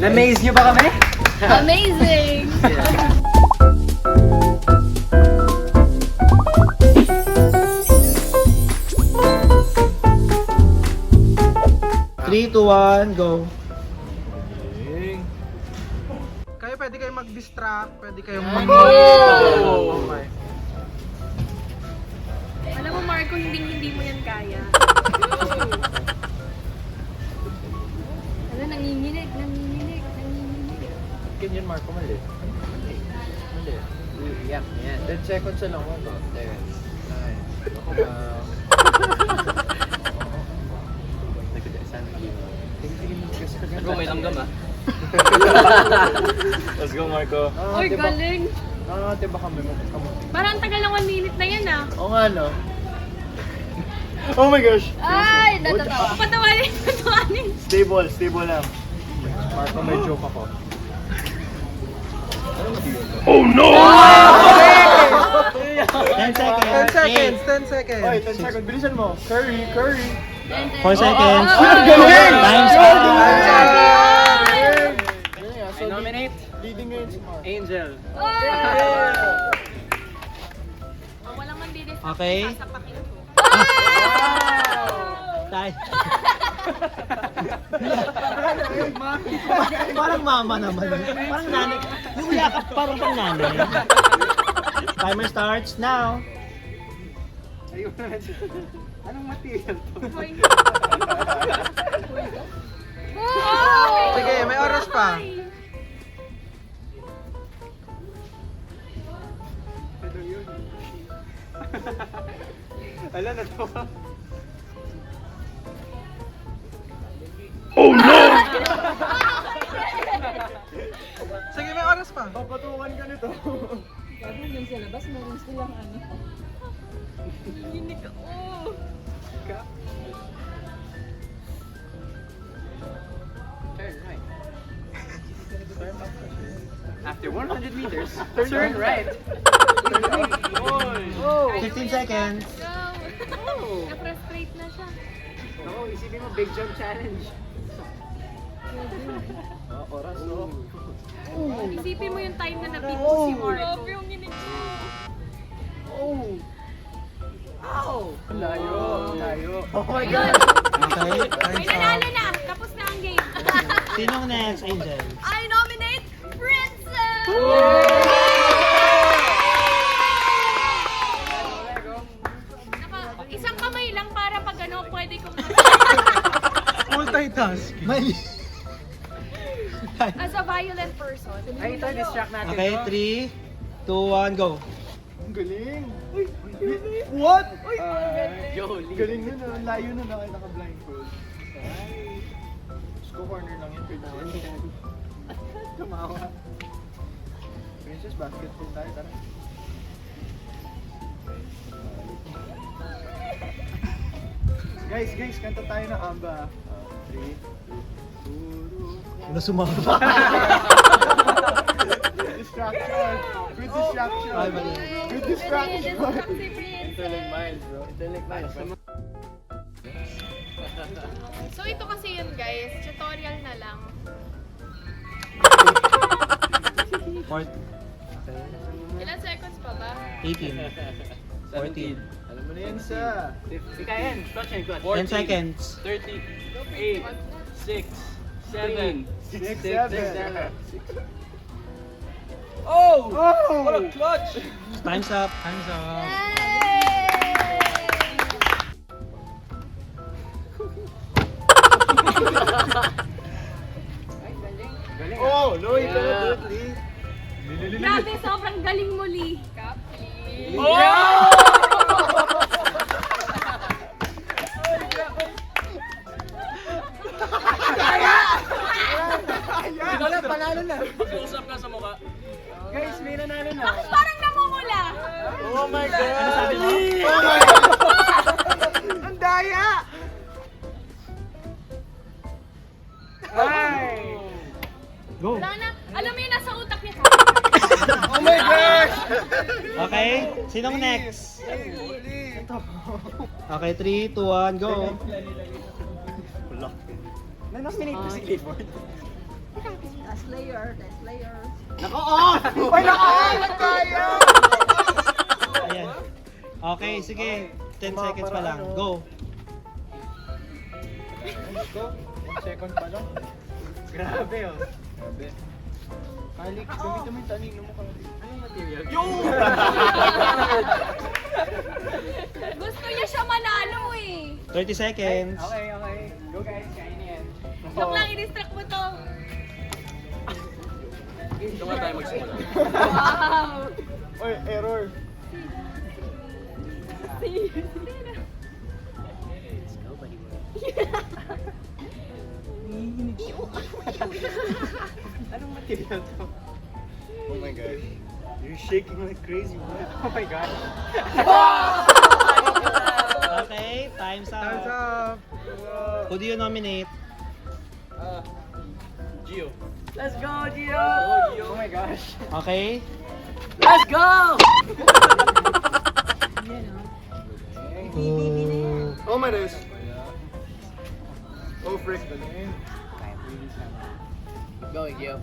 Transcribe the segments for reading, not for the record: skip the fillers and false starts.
Na-amaze nyo ba kami? Amazing! Three, two, one, go. Kayo pwede kayong mag-distract, pwede kayong Oh! Okay. Alam mo, Marco, hindi mo yan kaya. Ano, nanginginig. Ganyan, Marco, mali. Mali. Yan, yan. 10 seconds lang mo to. 10, 9, ako ba? Nagkadyasan ng lima. Marco, may langgam ah. Let's go, Marco. Uy, galing! Diba kami magkamuti? Parang ang tagal ng 1 minute na yan ah. Oo nga, no? Oh my gosh! Ay, natatawa. Patawanin. Stable lang. Marco, may joke ako. Oh no! 10 10 seconds. seconds, 10 seconds. Oy, 10 seconds. Bilisan mo. Curry. 4 seconds. galing! Time's Galing! up. I nominate leading ngayon si Marco. Angel. Walang mandilis. Okay. Sasapakin ko. Tay. Parang mama naman. Parang nanay. Yung yakap parang pang nanay. Timer starts now. Ayun na siya. Anong material to? Sige, may oras pa. Ano yun? Ala na to. Sige, may oras pa. Papatukan ka nito. Nanginginig ako. Turn right. After 100 meters, turn right. 15 seconds. Go! Na-frustrate na siya. Oo, isipin mo, big jump challenge. Oras, no? Isipin mo yung time na napit mo si Marco. Grabe yung nginig mo. Layo. Oh my Ayun! Okay. May nanalo na! Tapos na ang game. Sinong next, Angel? I nominate Princess! Isang kamay lang para pag ano, pwede kong Multitask. May. as a violent person. Ay, ito, distract natin. Okay, 3, 2, 1, go. Ang galing. What? Jolie. Galing nun, ang layo nun, naka-blindfold. Ay. Gusto corner lang yun, Princess. Tumawa. Princess, basketball tayo, tara. Guys, kanta tayo ng Amba. 3, 2, 1. Wala sumama. Distraction. Good distraction. Ay, mali. Good distraction. Intellect minds, bro. Intellect minds. So ito kasi yun guys, tutorial na lang. Fourth. Ilan seconds pa ba? 18. 14. Alam mo na yan sa... 10 seconds. 30, 8, 6, 7, 6, 7. Oh! What a clutch! Time's up. Time's up. Oh! No, you cannot do it, Lee. Grabe, sobrang galing mo, Lee. Panalo na. Mag-usap ka sa mukha. Guys, may nanalo na. Bakit parang namumula? Oh my God! Ano sabi mo? Oh my God! Ang daya! Ay! Go. Wala na. Alam mo yun, nasa utak niya. Oh my gosh! Okay, sinong next? Okay, 3, 2, 1, go. Na-nominate ko si Clifford. Last layer. Naka-off! Ay, naka-off! Kaya! Ayan. Okay, sige. 10 seconds pa lang. Go. Go. 1 second pa lang. Grabe oh. Grabe. Kalik, gamitin mo yung tanino mo kaya. Anong material? Gusto niya siya manalo eh. 30 seconds. Okay. Go guys, kain yan. Joke lang, i-distract mo to. Ito nga tayo magsimula. Wow! Oy, error. Anong material to? Oh my gosh. You're shaking like crazy, bro. Oh my god. Okay, time's Time's up. up. Who do you nominate? Gio. Let's go, Gio! Oh my gosh. Okay. Let's go! Oh. Oh my gosh. Oh frick. Going, Gio.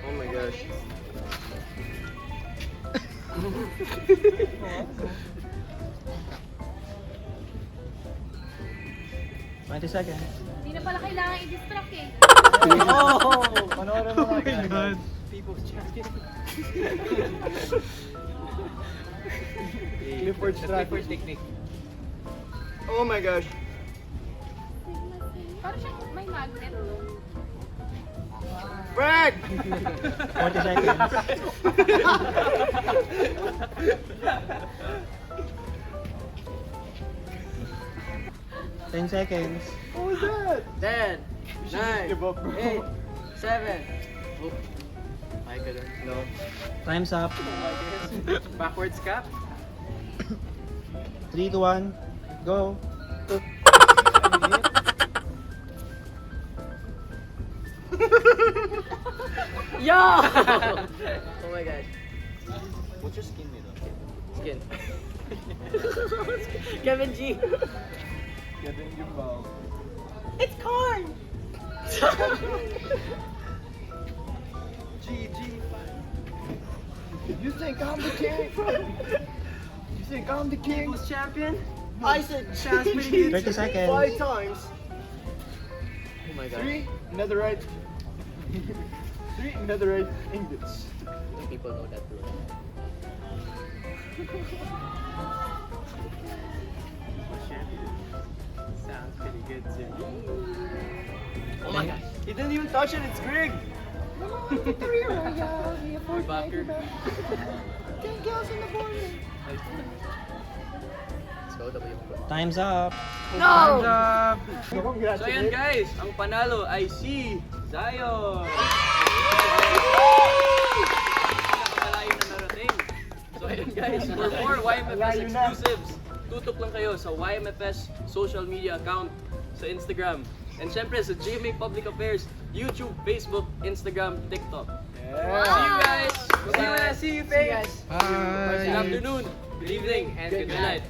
Oh my gosh. 20 seconds. Hindi na pala kailangan i-distract eh. Oh! Panoorin mo Oh mga my God. People's champion. Clifford Clifford technique. Oh my gosh. Parang siyang may magnet. Frick! 40 seconds. Ten seconds. What was that? 10, You should just give up, bro. 8, 7. Oh. Ay, ganun. No. Time's up. Backwards cap? 3, 2, 1. Go. Yo! Oh my god. What's your skin made of? Skin. Kevin G. Kevin Gimbal. It's corn! GG. You think I'm the king? You think I'm the king? People's champion? I said champion 30 seconds. 5 times. Oh my god. 3 netherite. 3 netherite ingots. People know that too. Sounds pretty good too. Oh my gosh. He didn't even touch it, it's Greg! Backer. Let's go, W. Time's up. Time's up. So ayan guys, ang panalo ay si Zion! Nakakalayo na narating. So ayan guys, for more YMFS exclusives, tutok lang kayo sa YMFS social media account sa Instagram. And syempre sa GMA Public Affairs, YouTube, Facebook, Instagram, TikTok. See you guys! See you, Faye! Bye. Good afternoon, good evening, and good night.